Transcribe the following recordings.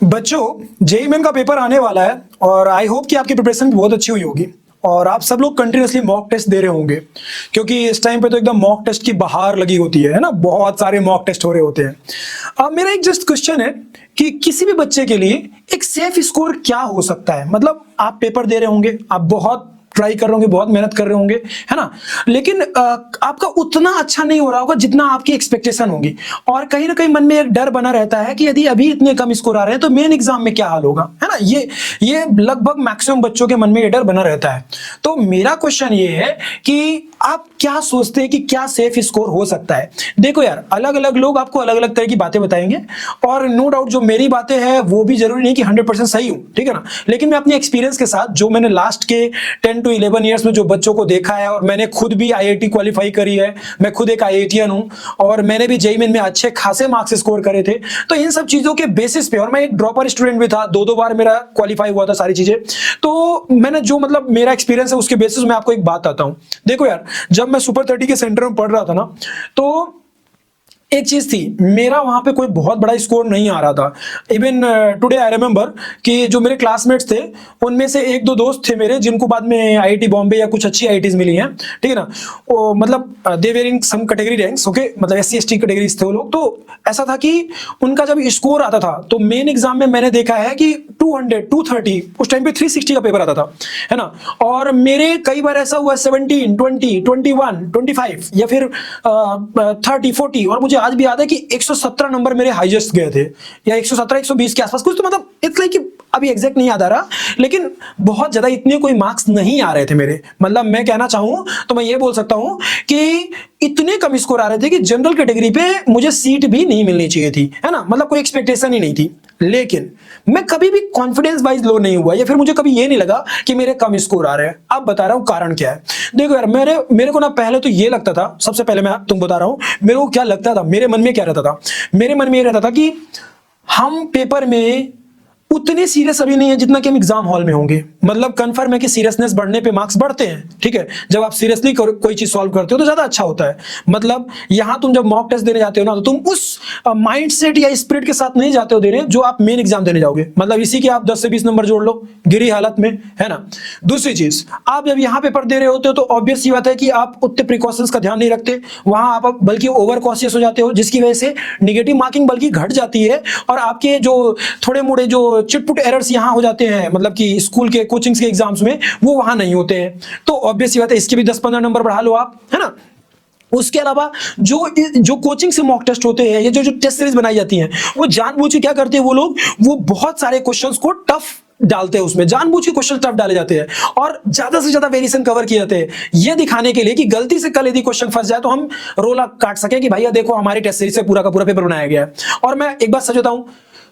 बच्चों, JEE main का paper आने वाला है और आई होप कि आपकी प्रिपरेशन भी बहुत अच्छी हुई होगी और आप सब लोग कंटिन्यूअसली मॉक टेस्ट दे रहे होंगे, क्योंकि इस टाइम पे तो एकदम मॉक टेस्ट की बहार लगी होती है ना। बहुत सारे मॉक टेस्ट हो रहे होते हैं। अब मेरा एक जस्ट क्वेश्चन है कि किसी भी बच्चे के लिए एक सेफ स्कोर क्या हो सकता है। मतलब आप पेपर दे रहे होंगे, आप बहुत ट्राई कर रहे होंगे, बहुत मेहनत कर रहे होंगे, है ना, लेकिन आपका उतना अच्छा नहीं हो रहा होगा जितना आपकी एक्सपेक्टेशन होगी। और कहीं ना कहीं मन में एक डर बना रहता है कि यदि अभी इतने कम स्कोर आ रहे हैं तो मेन एग्जाम में क्या हाल होगा, है ना। ये लगभग मैक्सिमम बच्चों के मन में ये डर बना रहता है। तो मेरा क्वेश्चन ये है कि आप क्या सोचते हैं कि क्या सेफ स्कोर हो सकता है। देखो यार, अलग अलग लोग आपको अलग अलग तरह की बातें बताएंगे और नो डाउट जो मेरी बातें हैं वो भी जरूरी नहीं कि 100% सही हूं, ठीक है ना। लेकिन मैं अपने एक्सपीरियंस के साथ, जो मैंने लास्ट के 10 to 11 ईयर्स में जो बच्चों को देखा है, और मैंने खुद भी आईआईटी क्वालिफाई करी है, मैं खुद एक आईआईटीएन हूं और मैंने भी जेईई मेन में अच्छे खासे मार्क्स स्कोर करे थे। तो इन सब चीजों के बेसिस पे, और मैं एक ड्रॉपर स्टूडेंट भी था, दो बार मेरा क्वालिफाई हुआ था सारी चीजें। तो मैंने जो मतलब मेरा एक्सपीरियंस है उसके बेसिस में आपको एक बात आता हूं। देखो यार, जब मैं सुपर 30 के सेंटर में पढ़ रहा था ना, तो एक चीज थी, मेरा वहां पे कोई बहुत बड़ा स्कोर नहीं आ रहा था। इवन टुडे आई रिमेंबर कि जो मेरे क्लासमेट्स थे उनमें से एक दो दोस्त थे मेरे जिनको बाद में आईआईटी बॉम्बे या कुछ अच्छी आईआईटीज मिली हैं, ठीक है ना। वो मतलब they were in some category ranks, okay, मतलब एससी एसटी कैटेगरीज थे वो लोग। तो ऐसा था कि उनका जब स्कोर आता था तो मेन एग्जाम में मैंने देखा है कि 200 230, उस टाइम पे 360 का पेपर आता था, है ना। और मेरे कई बार ऐसा हुआ 17 20 21 25 या फिर 30 40, और मुझे आज भी याद है कि 117 नंबर मेरे हाईएस्ट गए थे, या 117 120 के आसपास कुछ। तो मतलब इट्स लाइक कि अभी एग्जैक्ट नहीं याद आ रहा, लेकिन बहुत ज्यादा इतने कोई मार्क्स नहीं आ रहे थे मेरे। मतलब मैं कहना चाहूं तो मैं ये बोल सकता हूं कि इतने कम स्कोर आ रहे थे कि जनरल कैटेगरी पे मुझे सीट भी नहीं मिलनी चाहिए थी, है ना। मतलब कोई एक्सपेक्टेशन ही नहीं थी। लेकिन मैं कभी भी कॉन्फिडेंस वाइज लो नहीं हुआ, या फिर मुझे कभी ये नहीं लगा कि मेरे कम स्कोर आ रहे हैं। अब बता रहा हूं कारण क्या है। देखो यार, मेरे को ना पहले तो ये लगता था, सबसे पहले मैं तुम बता रहा हूं मेरे को क्या लगता था, मेरे मन में क्या रहता था। मेरे मन में ये रहता था कि हम पेपर में उतने सीरियस अभी नहीं है जितना कि हम एग्जाम हॉल में होंगे। मतलब कंफर्म है कि सीरियसनेस बढ़ने पे मार्क्स बढ़ते हैं, ठीक है। जब आप सीरियसली कोई चीज सॉल्व करते हो तो ज्यादा अच्छा होता है। मतलब यहां तुम जब मॉक टेस्ट देने जाते हो ना, तो तुम उस माइंडसेट या स्पिरिट के साथ नहीं जाते हो देने जो आप मेन एग्जाम देने जाओगे। मतलब इसी के आप 10 से 20 नंबर जोड़ लो गिरी हालत में, है ना। दूसरी चीज, आप जब यहां पेपर दे रहे होते हो तो ऑब्वियस सी बात है कि आप उतने प्रिकॉशंस का ध्यान नहीं रखते, वहां आप बल्कि ओवर कॉशियस हो जाते हो, जिसकी वजह से निगेटिव मार्किंग बल्कि घट जाती है। और आपके जो थोड़े मोड़े जो चिटपुट एरर्स यहां हो जाते हैं, मतलब कि स्कूल के कोचिंग्स के एग्जाम्स में, वो वहां नहीं होते हैं। तो ऑब्वियस सी बात है, इसके भी 10-15 नंबर बढ़ा लो आप, है ना। उसके अलावा जो कोचिंग से मॉक टेस्ट होते हैं, ये जो टेस्ट सीरीज बनाई जाती हैं, वो जानबूझ के क्या करते हैं वो लोग, वो बहुत सारे क्वेश्चंस को टफ डालते हैं, उसमें जानबूझ के क्वेश्चन टफ डाले जाते हैं और ज्यादा से ज्यादा वेरिएशन कवर किए जाते हैं, ये दिखाने के लिए कि गलती से कल यदि क्वेश्चन फंस जाए तो हम रोला काट सके कि भैया देखो हमारी टेस्ट सीरीज से पूरा का पूरा पेपर बनाया गया है। और मैं एक बात सच बताऊं,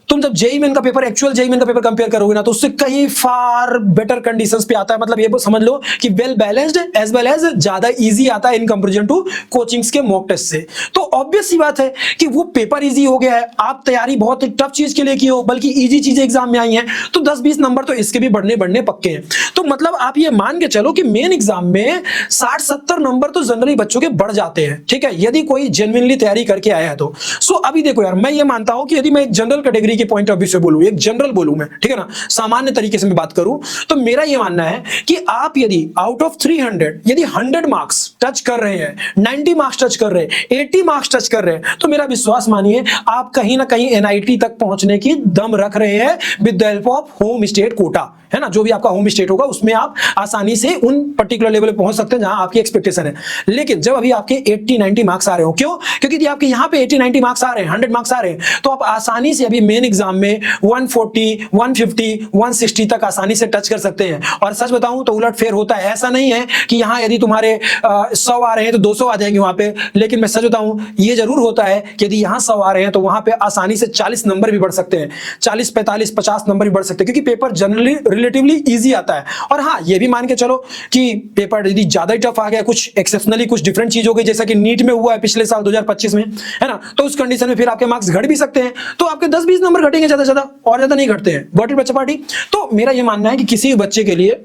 तुम जब जेईई मेन का पेपर, एक्चुअल जेईई मेन का पेपर कंपेयर करोगे ना, तो उससे कहीं फार बेटर कंडीशंस पे आता है। मतलब ये समझ लो कि well balanced as well as ज्यादा इजी आता है इन कंपैरिजन टू कोचिंग्स के मॉक टेस्ट से। तो ऑब्वियस सी बात है कि वो पेपर इजी हो गया है, आप तैयारी बहुत टफ चीज के लिए की हो, बल्कि इजी चीजें एग्जाम में आई हैं, तो 10-20 नंबर तो इसके भी बढ़ने पक्के हैं। तो मतलब आप ये मान के चलो कि मेन एग्जाम में 60-70 नंबर तो जनरली बच्चों के बढ़ जाते हैं, ठीक है, यदि कोई जेन्युइनली तैयारी करके आया है तो। सो अभी देखो यार, मैं ये मानता हूं कि यदि मैं एक जनरल कैटेगरी के पॉइंट ऑफ व्यू से बोलूं, एक जनरल बोलूं मैं, ठीक है ना, सामान्य तरीके से मैं बात करूं, तो मेरा ये मानना है कि आप यदि आउट ऑफ 300 यदि 100 मार्क्स टच कर रहे हैं, 90 मार्क्स टच कर रहे हैं, 80 मार्क्स टच कर रहे हैं, तो मेरा विश्वास मानिए आप कहीं ना कहीं एनआईटी तक पहुंचने की दम रख रहे हैं with the help of home state quota, है ना। जो भी आपका होम स्टेट होगा उसमें आप आसानी से उन पर्टिकुलर लेवल पे पहुंच सकते हैं जहां आपकी एक्सपेक्टेशन है। लेकिन जब अभी आपके 80-90 मार्क्स आ रहे हो, क्यों? क्योंकि यदि आपके यहां पे 80-90 मार्क्स आ रहे हैं, 100 मार्क्स आ रहे हैं, तो आप आसानी से अभी मेन एग्जाम में 140 150 160 तक आसानी से टच कर सकते हैं। और सच बताऊं तो उलट फेर होता है, ऐसा नहीं है कि यहां यदि तुम्हारे 100 आ रहे हैं तो 200 आ जाएंगे वहां पे। लेकिन मैं सच बताऊं, ये जरूर होता है कि यदि यहां 100 आ रहे हैं तो वहां पे आसानी से 40 नंबर भी बढ़ सकते हैं, 40 45 50 नंबर भी बढ़ सकते हैं, क्योंकि पेपर जनरली रिलेटिवली इजी आता है। और हाँ, ये भी मान के चलो कि पेपर यदि ज्यादा ही टफ आ गया, कुछ एक्सेप्शनली कुछ डिफरेंट चीज हो गई, जैसा कि नीट में हुआ है पिछले साल 2025 में, है ना, तो उस कंडीशन में फिर आपके मार्क्स घट भी सकते हैं। तो आपके 10-20 नंबर घटेंगे ज्यादा से ज्यादा, और ज्यादा नहीं घटते हैं। गॉट इट बच्चा पार्टी? तो मेरा ये मानना है कि किसी बच्चे के लिए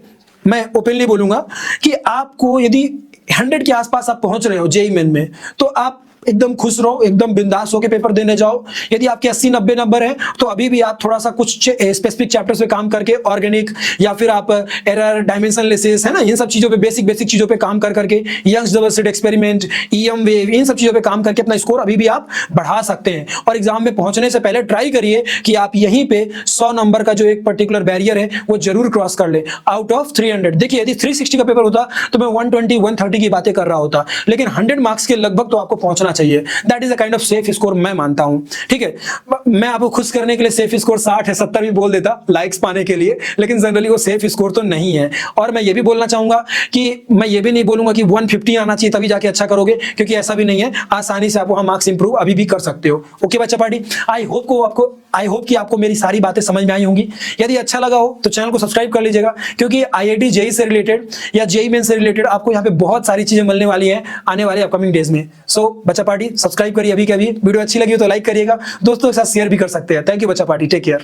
मैं ओपनली बोलूंगा कि आपको यदि 100 के आसपास आप पहुंच रहे हो जेईई मेन में, तो आप एकदम खुश रहो, एकदम बिंदास होकर पेपर देने जाओ। यदि आपके 80-90 नंबर हैं तो अभी भी आप थोड़ा सा कुछ स्पेसिफिक चैप्टर्स पे काम करके, ऑर्गेनिक या फिर आप एरर, डायमेंशनलेसिस, है ना, इन सब चीजों पे, बेसिक चीजों पे काम कर करके, Young's double slit experiment, EM wave, इन सब चीजों पे काम करके अपना स्कोर अभी भी आप बढ़ा सकते हैं। और एग्जाम में पहुंचने से पहले ट्राई करिए कि आप यहीं पे 100 नंबर का जो एक पर्टिकुलर बैरियर है वो जरूर क्रॉस कर ले आउट ऑफ 300। देखिए यदि 360 का पेपर होता तो मैं 120, 130 की बातें कर रहा होता, लेकिन 100 मार्क्स के लगभग तो आपको पहुंचना चाहिए। That is a kind of safe score, मैं मानता हूं। ठीक है, मैं आपको खुश करने के लिए सेफ स्कोर 60 है, 70 भी बोल देता लाइक्स पाने के लिए, लेकिन जनरली वो सेफ स्कोर तो नहीं है। और मैं ये भी बोलना चाहूंगा कि मैं ये भी नहीं बोलूंगा कि 150 आना चाहिए तभी जाके अच्छा करोगे, क्योंकि ऐसा भी नहीं है। आसानी से आप वहां मार्क्स इंप्रूव अभी भी कर सकते हो। ओके बच्चा पार्टी, आई होप कि आपको मेरी सारी बातें समझ में आई होंगी। यदि अच्छा लगा हो तो चैनल को सब्सक्राइब कर लीजिएगा, क्योंकि आईआईटी जेईई से रिलेटेड या जेईई मेन से रिलेटेड आपको यहाँ पे बहुत सारी चीजें मिलने वाली हैं आने वाले अपकमिंग डेज में। सो बच्चा पार्टी सब्सक्राइब करिए अभी के अभी। वीडियो अच्छी लगी हो तो लाइक करिएगा, दोस्तों के साथ शेयर भी कर सकते हैं। थैंक यू बच्चा पार्टी, टेक केयर।